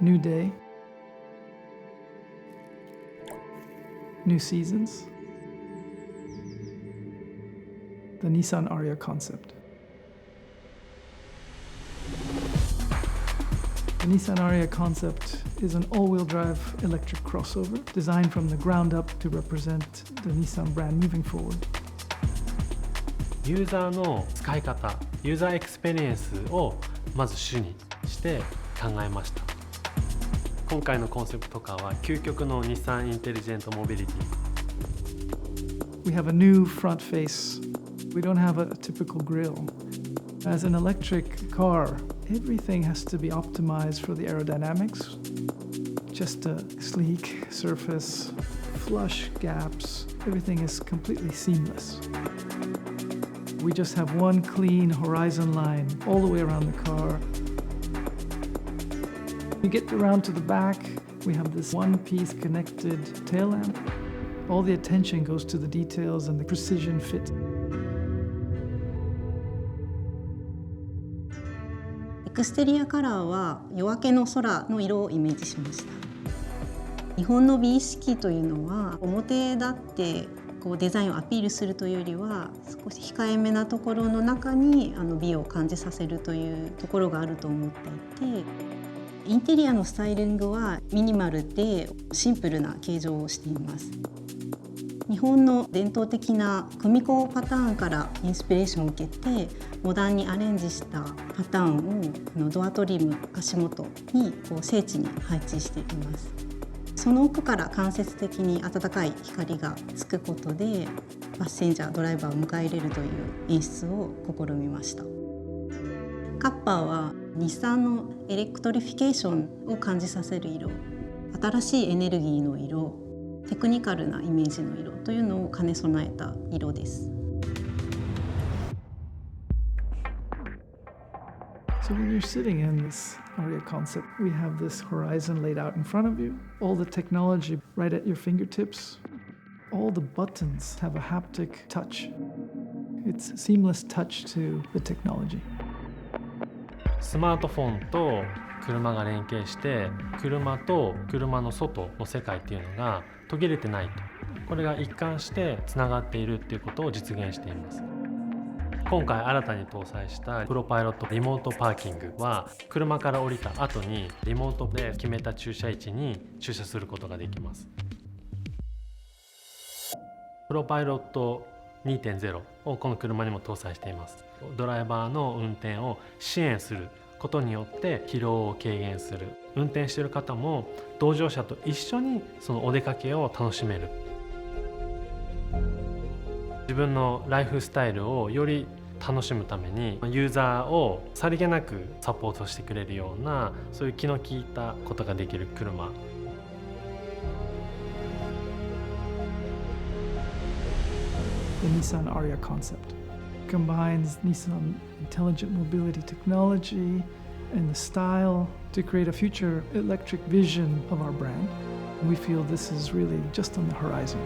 New day, new seasons. The Nissan Ariya Concept. The Nissan Ariya Concept is an all-wheel drive electric crossover designed from the ground up to represent the Nissan brand moving forward. ユーザーの使い方、ユーザーエクスペリエンスをまず主にして考えました。今回のコンセプトカーは究極の日産インテリジェントモビリティ。We have a new front face. We don't have a typical grille. As an electric car, everything has to be optimized for the aerodynamics. Just a sleek surface, flush gaps, everything is completely seamless. We just have one clean horizon line all the way around the car. You get around to the back, we have this one-piece connected tail lamp. All the attention goes to the details and the precision fit. エクステリアカラーは夜明けの空の色をイメージしました。日本の美意識というのは表立ってデザインをアピールするというよりは少し控えめなところの中に美を感じさせるというところがあると思っていて、インテリアのスタイリングはミニマルでシンプルな形状をしています。日本の伝統的な組子パターンからインスピレーションを受けてモダンにアレンジしたパターンをドアトリム足元に精緻に配置しています。その奥から間接的に暖かい光がつくことでパッセンジャードライバーを迎え入れるという演出を試みました。カッパーは日産のエレクトリフィケーションを感じさせる色、新しいエネルギーの色、テクニカルなイメージの色というのを兼ね備えた色です。So when you're sitting in this Ariya Concept, we have this horizon laid out in front of you, all the technology right at your fingertips. All the buttons have a haptic touch. It's seamless touch to the technology. スマートフォンと車が連携して車と車の外の世界っていうのが途切れてないと、これが一貫してつながっているっていうことを実現しています。今回新たに搭載したプロパイロットリモートパーキングは車から降りた後にリモートで決めた駐車位置に駐車することができます。プロパイロット 2.0 をこの車にも搭載しています。ドライバーの運転を支援することによって疲労を軽減する。運転している方も同乗者と一緒にそのお出かけを楽しめる。自分のライフスタイルをより楽しむためにユーザーをさりげなくサポートしてくれるような、そういう気の利いたことができる車。The Nissan Ariya Concept combines Nissan Intelligent Mobility technology and the style to create a future electric vision of our brand. We feel this is really just on the horizon.